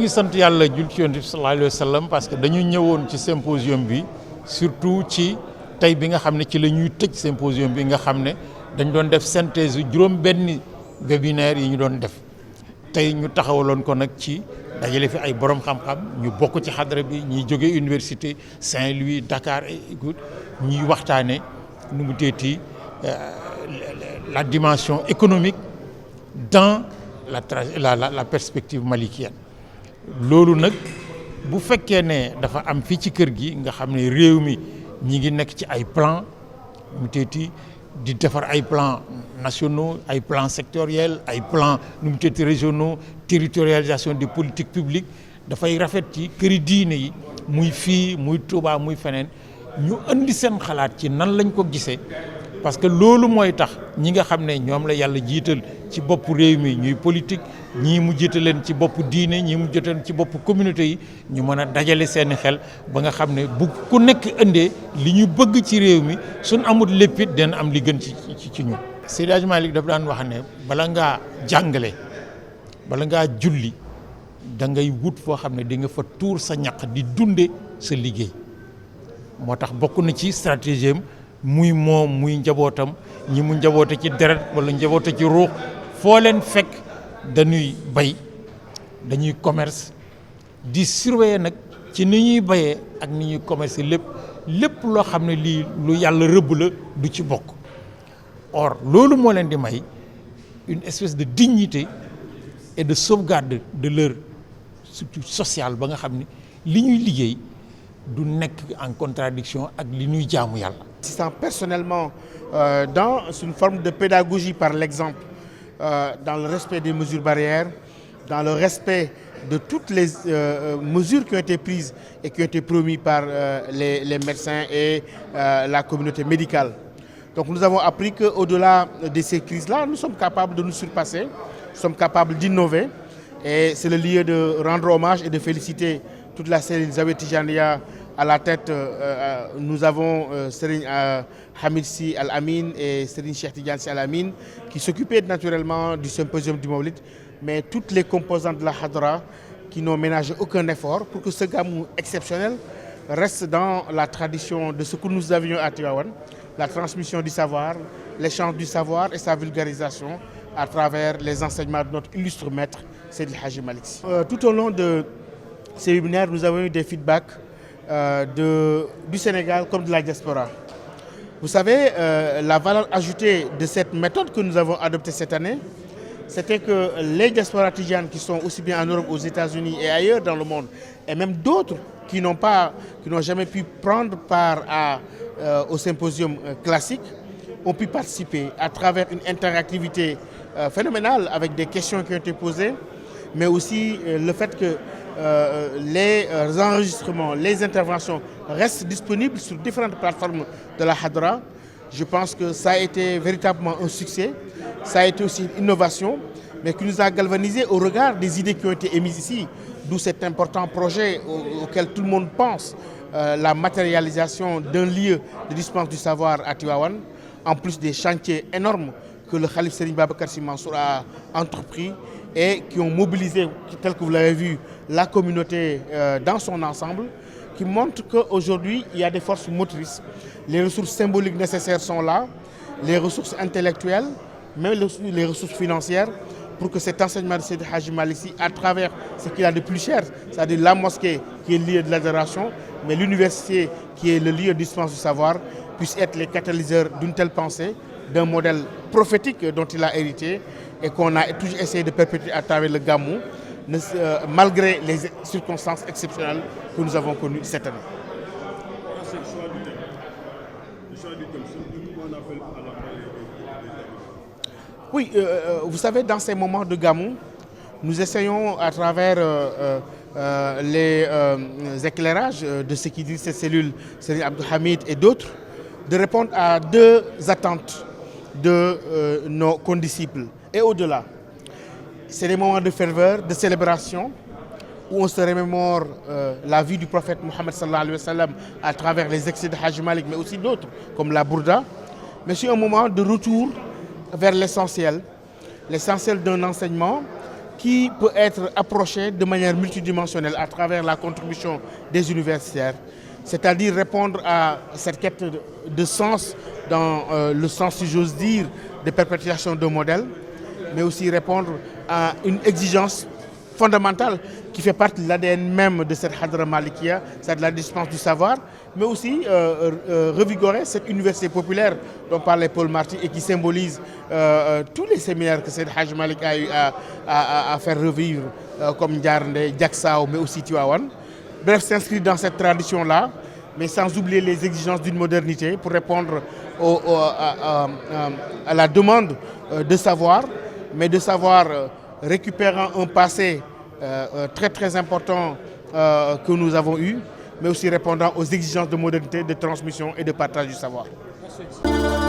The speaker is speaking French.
ngi sant yàlla jul ci Yonent bi sallallahu alayhi wa sallam parce que dañu ñëwoon ci symposium bi surtout ci tey bi nga xam ne ci la ñuy tëj symposium bi nga xam ne dañ doon def synthèse juróom benn webinaire yi ñu doon def tey ñu taxawaloon ko nag ci dajale fi ay borom xam-xam ñu bokk ci xadra bi ñuy jóge université Saint-Louis Dakar écoute ñuy waxtaane nu mu teeti la dimension économique dans la perspective malikienne loolu nag bu fekkee ne dafa am fii ci kër gi nga xam ne réew mi ñi ngi nekk ci ay plan mu teeti di defar ay plans nationaux ay plans sectoriels ay plans nu mu teeti régionaux territorialisation des politiques publiques dafay rafet ci këri diine yi muy fii muy Touba muy feneen ñu indi seen xalaat ci nan lañ ko gisee parce que loolu mooy tax ñi nga xam ne ñoom la yàlla jiital ci bopp réew mi ñuy politique ñii mu jiital leen ci bopp diine ñii mu jiital leen ci bopp communauté yi ñu mën a dajale seeni xel ba nga xam ne bu ku nekk indee li ñu bëgg ci réew mi suñ amul lépp it dina am li gën ci ñun. Seydi Hadji Malick dafa daan wax ne bala ngaa jàngale bala ngaa julli da ngay wut foo xam ne di nga fa tuur sa ñaq di dunde sa liggéey moo tax bokk na ci stratégie am muy moom muy njabootam ñi mu njaboote ci deret wala njaboote ci ruux foo leen fekk dañuy bay dañuy commerce di surveiller nag ci ni ñuy bayee ak ni ñuy commerce lépp loo xam ne lii lu yàlla rëbb la du ci bokk or loolu moo leen di may une espèce de dignité et de sauvegarde de leur surtout sociale ba nga xam ne li ñuy liggéey du nekk en contradiction ak li ñuy jaamu yàlla. Assistant personnellement dans une forme de pédagogie par l'exemple, dans le respect des mesures barrières, dans le respect de toutes les mesures qui ont été prises et qui ont été promises par les médecins et la communauté médicale. Donc nous avons appris qu'au-delà de ces crises-là, nous sommes capables de nous surpasser, nous sommes capables d'innover et c'est le lieu de rendre hommage et de féliciter toute la cellule Zawiya Tijaniyya. À la tête, nous avons Serigne Hamid Sy Al Amin et Serigne Cheikh Tidiane Sy Al Amin qui s'occupaient naturellement du symposium du Mawlid, mais toutes les composantes de la Hadra qui n'ont ménagé aucun effort pour que ce gamou exceptionnel reste dans la tradition de ce que nous avions à Tivaouane, la transmission du savoir, l'échange du savoir et sa vulgarisation à travers les enseignements de notre illustre maître Seydi El Hadji Malick Sy. Tout au long de ces webinaires, nous avons eu des feedbacks du Sénégal comme de la diaspora. Vous savez, la valeur ajoutée de cette méthode que nous avons adoptée cette année, c'était que les diasporas tidianes qui sont aussi bien en Europe, aux États-Unis et ailleurs dans le monde, et même d'autres qui n'ont jamais pu prendre part au symposium classique, ont pu participer à travers une interactivité phénoménale avec des questions qui ont été posées, mais aussi le fait que les enregistrements, les interventions restent disponibles sur différentes plateformes de la Hadra. Je pense que ça a été véritablement un succès, ça a été aussi une innovation, mais qui nous a galvanisé au regard des idées qui ont été émises ici, d'où cet important projet auquel tout le monde pense, la matérialisation d'un lieu de dispense du savoir à Tivaouane, en plus des chantiers énormes que le Khalife Serigne Babacar Sy Mansour a entrepris et qui ont mobilisé, tel que vous l'avez vu, la communauté dans son ensemble, qui montre qu'aujourd'hui, il y a des forces motrices. Les ressources symboliques nécessaires sont là, les ressources intellectuelles, mais les ressources financières, pour que cet enseignement de Seydi Hadji Malick Sy, à travers ce qu'il a de plus cher, c'est-à-dire la mosquée qui est le lieu de l'adoration, mais l'université qui est le lieu de dispense du savoir, puisse être les catalyseurs d'une telle pensée, d'un modèle prophétique dont il a hérité et qu'on a toujours essayé de perpétuer à travers le Gamou, malgré les circonstances exceptionnelles que nous avons connues cette année. Oui, vous savez, dans ces moments de Gamou, nous essayons à travers les éclairages de ce qui dit cette cellule, Serigne Abdou Hamid et d'autres, de répondre à deux attentes de nos condisciples et au-delà. C'est des moments de ferveur, de célébration, où on se remémore la vie du prophète Mohammed sallallahu alayhi wa sallam à travers les excès de Hadji Malick, mais aussi d'autres, comme la Bourda. Mais c'est un moment de retour vers l'essentiel d'un enseignement qui peut être approché de manière multidimensionnelle à travers la contribution des universitaires, c'est-à-dire répondre à cette quête de sens dans le sens, si j'ose dire, de perpétuation de modèles, mais aussi répondre à une exigence fondamentale qui fait partie de l'ADN même de cette Hadra Malikia, c'est de la dispense du savoir, mais aussi revigorer cette université populaire dont parlait Paul Marty et qui symbolise tous les séminaires que Seydi Hadji Malick a eu à faire revivre, comme Ndiarndé, Diacksao, mais aussi Tivaouane. Bref, s'inscrit dans cette tradition-là, mais sans oublier les exigences d'une modernité pour répondre à la demande de savoir, mais de savoir récupérant un passé très très important que nous avons eu, mais aussi répondant aux exigences de modernité, de transmission et de partage du savoir. Merci.